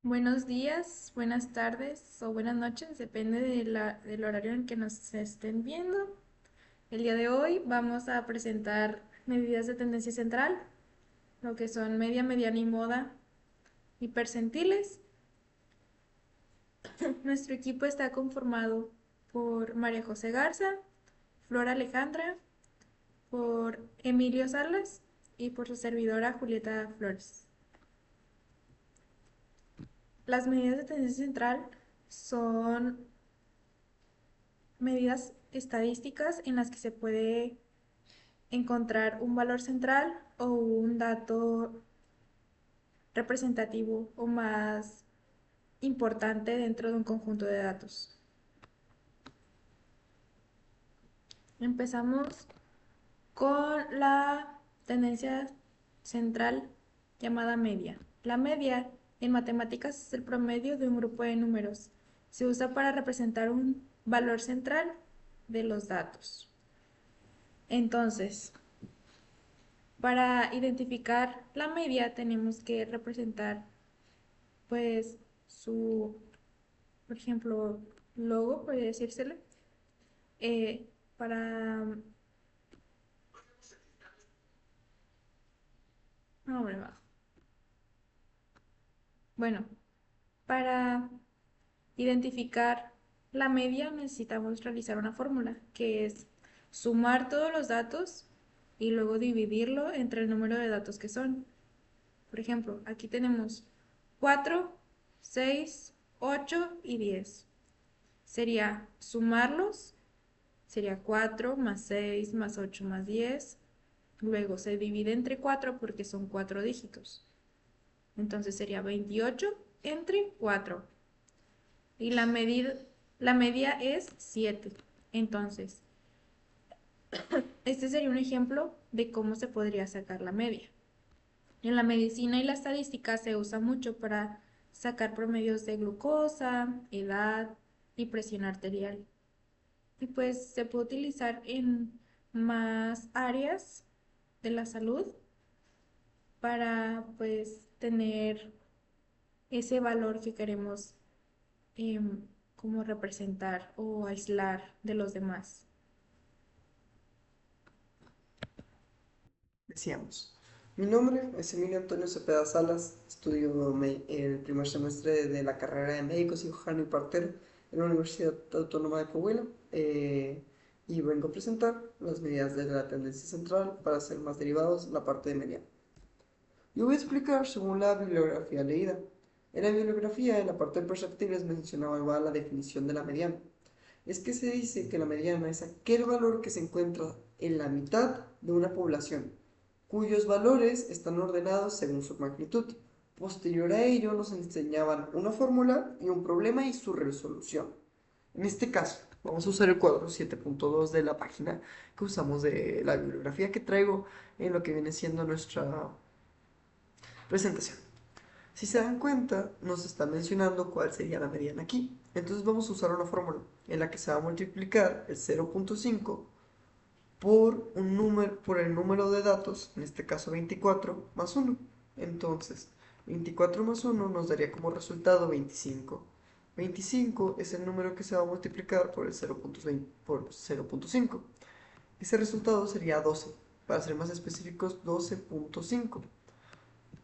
Buenos días, buenas tardes o buenas noches, depende del horario en que nos estén viendo. El día de hoy vamos a presentar medidas de tendencia central, lo que son media, mediana y moda y percentiles. Nuestro equipo está conformado por María José Garza, Flor Alejandra, por Emilio Salas y por su servidora Julieta Flores. Las medidas de tendencia central son medidas estadísticas en las que se puede encontrar un valor central o un dato representativo o más importante dentro de un conjunto de datos. Empezamos con la tendencia central llamada media. La media en matemáticas es el promedio de un grupo de números. Se usa para representar un valor central de los datos. Entonces, para identificar la media tenemos que representar pues su, por ejemplo, logo, podría decírsele, para... No, hombre, bajo. Bueno, para identificar la media necesitamos realizar una fórmula que es sumar todos los datos y luego dividirlo entre el número de datos que son. Por ejemplo, aquí tenemos 4, 6, 8 y 10. Sería sumarlos, sería 4 más 6 más 8 más 10. Luego se divide entre 4 porque son 4 dígitos. Entonces sería 28 entre 4. Y la media es 7. Entonces, este sería un ejemplo de cómo se podría sacar la media. En la medicina y la estadística se usa mucho para sacar promedios de glucosa, edad y presión arterial. Y pues se puede utilizar en más áreas de la salud para pues tener ese valor que queremos como representar o aislar de los demás. Decíamos, mi nombre es Emilio Antonio Cepeda Salas, estudio el primer semestre de la carrera de médico cirujano y partero en la Universidad Autónoma de Coahuila y vengo a presentar las medidas de la tendencia central para ser más derivados la parte de mediana. Yo voy a explicar según la bibliografía leída. En la bibliografía, en la parte de perceptibles, mencionaba la definición de la mediana. Es que se dice que la mediana es aquel valor que se encuentra en la mitad de una población, cuyos valores están ordenados según su magnitud. Posterior a ello nos enseñaban una fórmula y un problema y su resolución. En este caso, vamos a usar el cuadro 7.2 de la página que usamos de la bibliografía que traigo en lo que viene siendo nuestra presentación. Si se dan cuenta, nos está mencionando cuál sería la mediana aquí. Entonces vamos a usar una fórmula en la que se va a multiplicar el 0.5 por el número de datos, en este caso 24, más 1. Entonces, 24 más 1 nos daría como resultado 25. 25 es el número que se va a multiplicar por el 0.20, por 0.5. Ese resultado sería 12. Para ser más específicos, 12.5.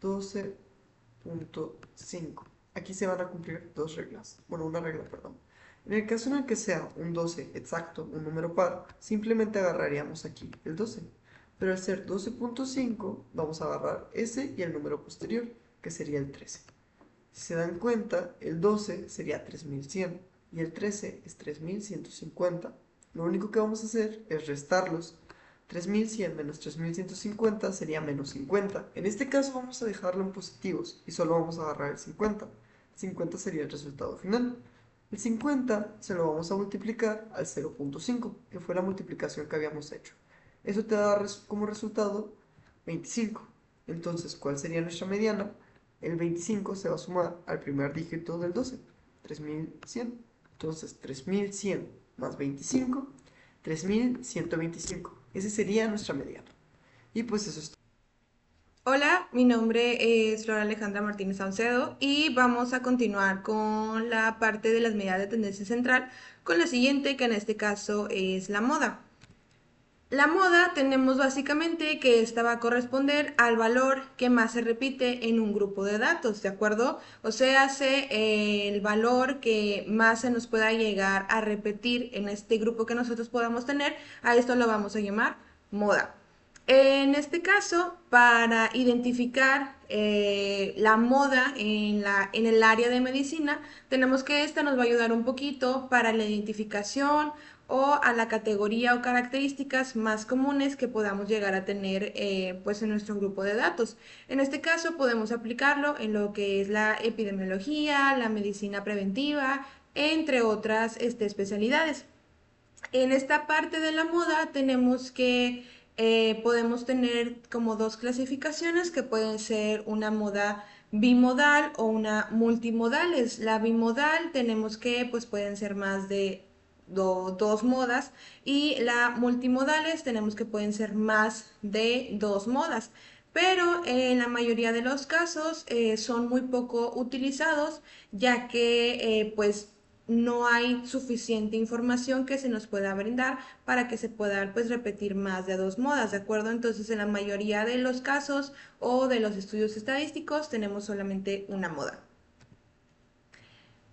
12.5. Aquí se van a cumplir dos reglas. Bueno, una regla, perdón. En el caso en el que sea un 12 exacto, un número par, simplemente agarraríamos aquí el 12. Pero al ser 12.5, vamos a agarrar ese y el número posterior, que sería el 13. Si se dan cuenta, el 12 sería 3100 y el 13 es 3150. Lo único que vamos a hacer es restarlos. 3100 menos 3150 sería menos 50. En este caso vamos a dejarlo en positivos y solo vamos a agarrar el 50. 50 sería el resultado final. El 50 se lo vamos a multiplicar al 0.5, que fue la multiplicación que habíamos hecho. Eso te da como resultado 25. Entonces, ¿cuál sería nuestra mediana? El 25 se va a sumar al primer dígito del 12, 3100. Entonces, 3100 más 25, 3125. Ese sería nuestra mediana. Y pues eso es todo. Hola, mi nombre es Flora Alejandra Martínez Saucedo y vamos a continuar con la parte de las medidas de tendencia central con la siguiente, que en este caso es la moda. La moda tenemos básicamente que esta va a corresponder al valor que más se repite en un grupo de datos, ¿de acuerdo? O sea, hace el valor que más se nos pueda llegar a repetir en este grupo que nosotros podamos tener, a esto lo vamos a llamar moda. En este caso, para identificar la moda en el área de medicina, tenemos que esta nos va a ayudar un poquito para la identificación o a la categoría o características más comunes que podamos llegar a tener pues en nuestro grupo de datos. En este caso podemos aplicarlo en lo que es la epidemiología, la medicina preventiva, entre otras especialidades. En esta parte de la moda tenemos que podemos tener como dos clasificaciones que pueden ser una moda bimodal o una multimodales. La bimodal tenemos que pues pueden ser más de dos modas y la multimodales tenemos que pueden ser más de dos modas. Pero en la mayoría de los casos son muy poco utilizados ya que pues no hay suficiente información que se nos pueda brindar para que se puedan pues repetir más de dos modas, ¿de acuerdo? Entonces en la mayoría de los casos o de los estudios estadísticos tenemos solamente una moda.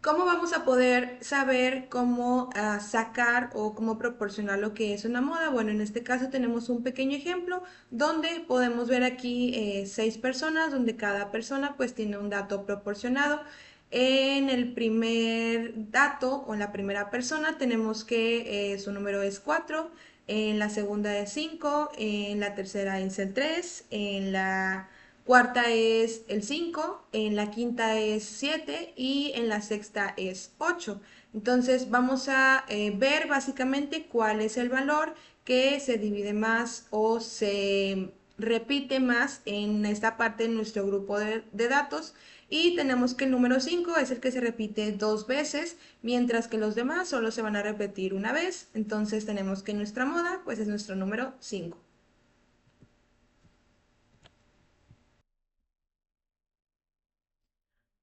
¿Cómo vamos a poder saber cómo sacar o cómo proporcionar lo que es una moda? Bueno, en este caso tenemos un pequeño ejemplo donde podemos ver aquí 6 personas, donde cada persona pues tiene un dato proporcionado. En el primer dato o en la primera persona tenemos que su número es 4, en la segunda es 5, en la tercera es el 3, en la cuarta es el 5, en la quinta es 7 y en la sexta es 8. Entonces vamos a ver básicamente cuál es el valor que se divide más o se repite más en esta parte de nuestro grupo de datos y tenemos que el número 5 es el que se repite dos veces, mientras que los demás solo se van a repetir una vez. Entonces tenemos que nuestra moda pues es nuestro número 5.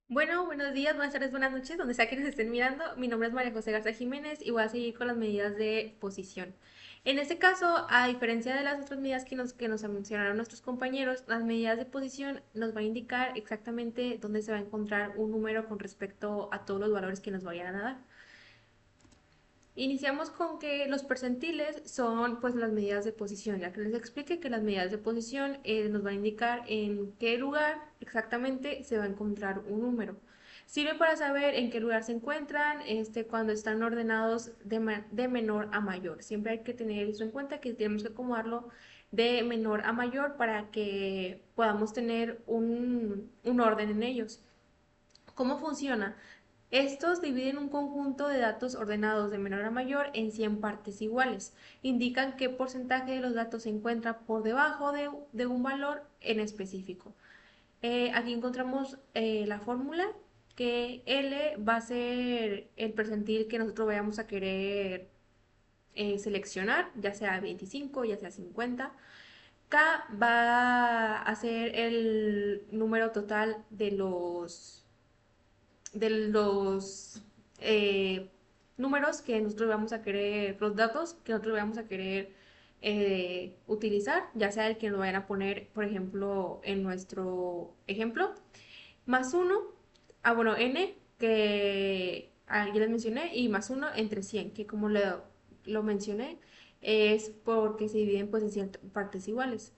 Bueno, buenos días, buenas tardes, buenas noches, donde sea que nos estén mirando. Mi nombre es María José Garza Jiménez y voy a seguir con las medidas de posición. En este caso, a diferencia de las otras medidas que nos mencionaron nuestros compañeros, las medidas de posición nos van a indicar exactamente dónde se va a encontrar un número con respecto a todos los valores que nos vayan a dar. Iniciamos con que los percentiles son pues las medidas de posición, ya que les expliqué que las medidas de posición nos van a indicar en qué lugar exactamente se va a encontrar un número. Sirve para saber en qué lugar se encuentran cuando están ordenados de menor a mayor. Siempre hay que tener eso en cuenta, que tenemos que acomodarlo de menor a mayor para que podamos tener un orden en ellos. ¿Cómo funciona? Estos dividen un conjunto de datos ordenados de menor a mayor en 100 partes iguales. Indican qué porcentaje de los datos se encuentra por debajo de un valor en específico. Aquí encontramos la fórmula que L va a ser el percentil que nosotros vayamos a querer seleccionar, ya sea 25, ya sea 50. K va a ser el número total de los eh, números que nosotros vamos a querer, los datos que nosotros vamos a querer utilizar, ya sea el que nos vayan a poner, por ejemplo, en nuestro ejemplo, más uno, bueno, n, que ya les mencioné, y más uno entre 100 que como lo mencioné, es porque se dividen pues en 100 partes iguales.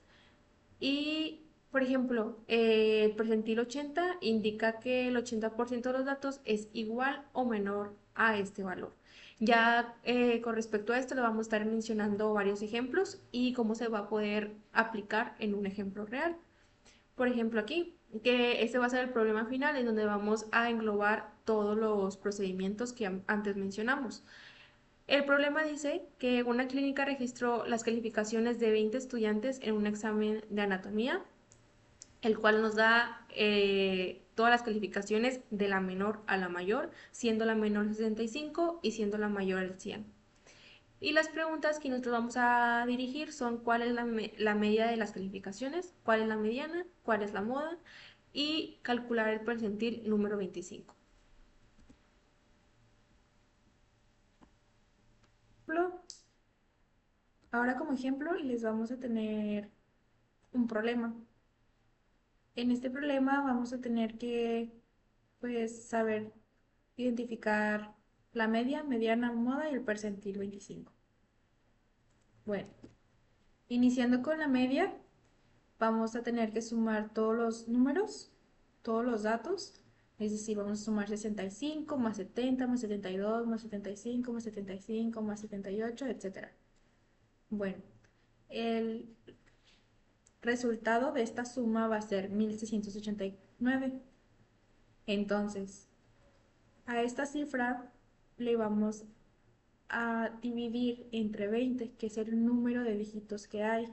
Y, por ejemplo, el percentil 80 indica que el 80% de los datos es igual o menor a este valor. Ya con respecto a esto, le vamos a estar mencionando varios ejemplos y cómo se va a poder aplicar en un ejemplo real. Por ejemplo, aquí, que este va a ser el problema final en donde vamos a englobar todos los procedimientos que antes mencionamos. El problema dice que una clínica registró las calificaciones de 20 estudiantes en un examen de anatomía, el cual nos da todas las calificaciones de la menor a la mayor, siendo la menor 65 y siendo la mayor el 100. Y las preguntas que nosotros vamos a dirigir son cuál es la media de las calificaciones, cuál es la mediana, cuál es la moda y calcular el percentil número 25. Ahora como ejemplo les vamos a tener un problema. En este problema vamos a tener que pues saber identificar la media, mediana, moda y el percentil 25. Bueno, iniciando con la media, vamos a tener que sumar todos los números, todos los datos, es decir, vamos a sumar 65 más 70 más 72 más 75 más 75 más 78, etc. Bueno, el resultado de esta suma va a ser 1689. Entonces, a esta cifra le vamos a dividir entre 20, que es el número de dígitos que hay.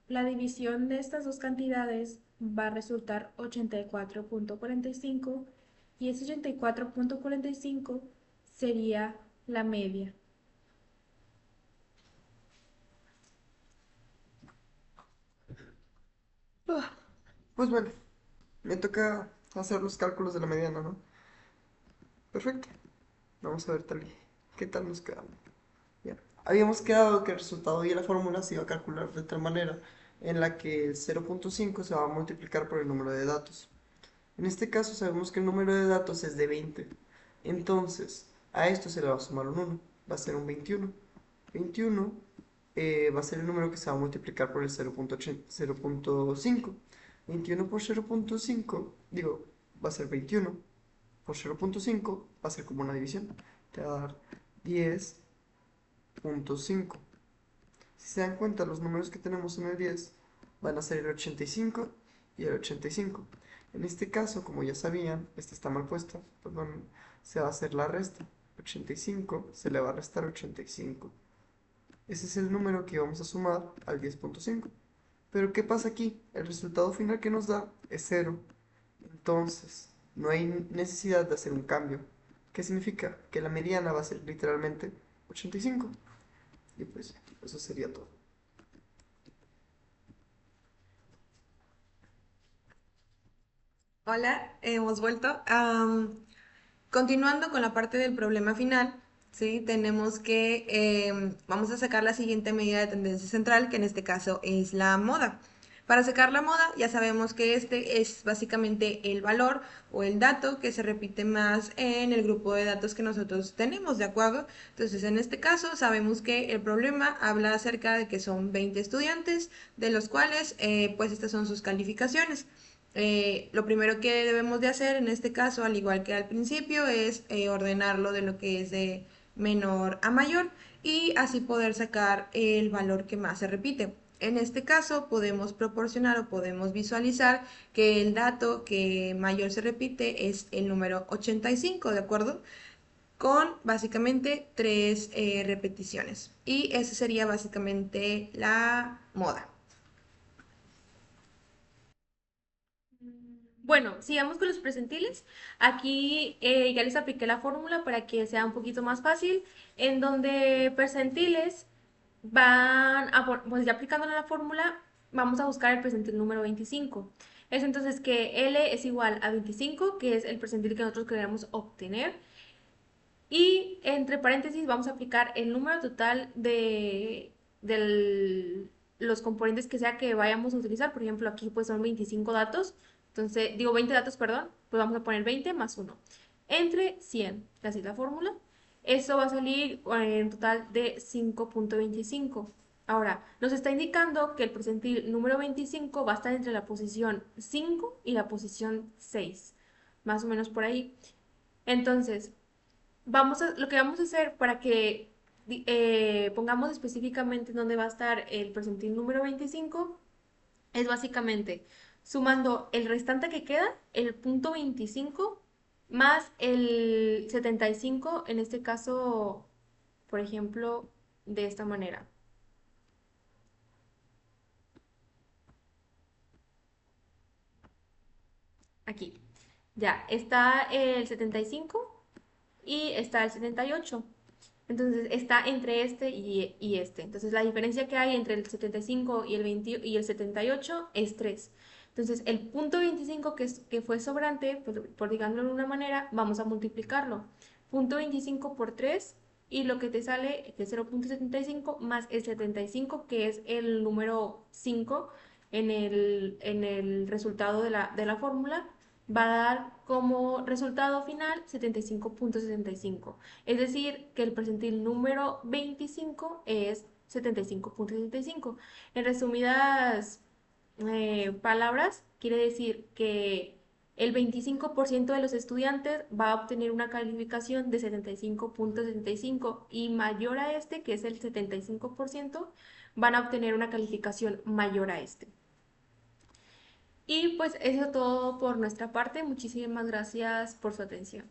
La división de estas dos cantidades va a resultar 84.45 y ese 84.45 sería la media. Ah, pues bueno, me toca hacer los cálculos de la mediana, ¿no? Perfecto. Vamos a ver qué tal nos quedamos. Bien. Habíamos quedado que el resultado y la fórmula se iba a calcular de tal manera en la que el 0.5 se va a multiplicar por el número de datos. En este caso sabemos que el número de datos es de 20. Entonces, a esto se le va a sumar un 1. Va a ser un 21. 21 va a ser el número que se va a multiplicar por el 0.5. 21 por 0.5, digo, va a ser 21 por 0.5, va a ser como una división. Te va a dar 10.5. Si se dan cuenta, los números que tenemos en el 10 van a ser el 85 y el 85. En este caso, como ya sabían, esta está mal puesta, perdón, se va a hacer la resta. 85 se le va a restar 85. Ese es el número que vamos a sumar al 10.5. Pero ¿qué pasa aquí? El resultado final que nos da es 0. Entonces, no hay necesidad de hacer un cambio. ¿Qué significa? Que la mediana va a ser literalmente 85. Y pues eso sería todo. Hola, hemos vuelto. Continuando con la parte del problema final, ¿sí? Tenemos que, vamos a sacar la siguiente medida de tendencia central, que en este caso es la moda. Para sacar la moda, ya sabemos que este es básicamente el valor o el dato que se repite más en el grupo de datos que nosotros tenemos, ¿de acuerdo? Entonces, en este caso, sabemos que el problema habla acerca de que son 20 estudiantes, de los cuales, pues, estas son sus calificaciones. Lo primero que debemos de hacer en este caso, al igual que al principio, es ordenarlo de lo que es de menor a mayor y así poder sacar el valor que más se repite. En este caso podemos proporcionar o podemos visualizar que el dato que mayor se repite es el número 85, ¿de acuerdo? Con básicamente tres repeticiones. Y esa sería básicamente la moda. Bueno, sigamos con los percentiles. Aquí ya les apliqué la fórmula para que sea un poquito más fácil, en donde percentiles pues ya aplicándole la fórmula, vamos a buscar el percentil número 25. Es entonces que L es igual a 25, que es el percentil que nosotros queremos obtener. Y entre paréntesis vamos a aplicar el número total de los componentes que sea que vayamos a utilizar. Por ejemplo, aquí pues son 25 datos. Entonces, digo 20 datos, perdón. Pues vamos a poner 20 más 1. Entre 100. Así es la fórmula. Eso va a salir en total de 5.25. Ahora, nos está indicando que el percentil número 25 va a estar entre la posición 5 y la posición 6. Más o menos por ahí. Entonces, lo que vamos a hacer para que pongamos específicamente dónde va a estar el percentil número 25 es básicamente sumando el restante que queda, el punto 25, más el 75, en este caso, por ejemplo, de esta manera. Aquí. Ya, está el 75 y está el 78. Entonces está entre este y este. Entonces la diferencia que hay entre el 75 y el 20 y el 78 es 3. Entonces el punto 25 que fue sobrante, por digámoslo de una manera, vamos a multiplicarlo. Punto 25 por 3 y lo que te sale es 0.75 más el 75 que es el número 5 en el resultado de la fórmula, va a dar como resultado final 75.75. Es decir, que el percentil número 25 es 75.75. En resumidas palabras, quiere decir que el 25% de los estudiantes va a obtener una calificación de 75.75 y mayor a este, que es el 75%, van a obtener una calificación mayor a este. Y pues eso todo por nuestra parte. Muchísimas gracias por su atención.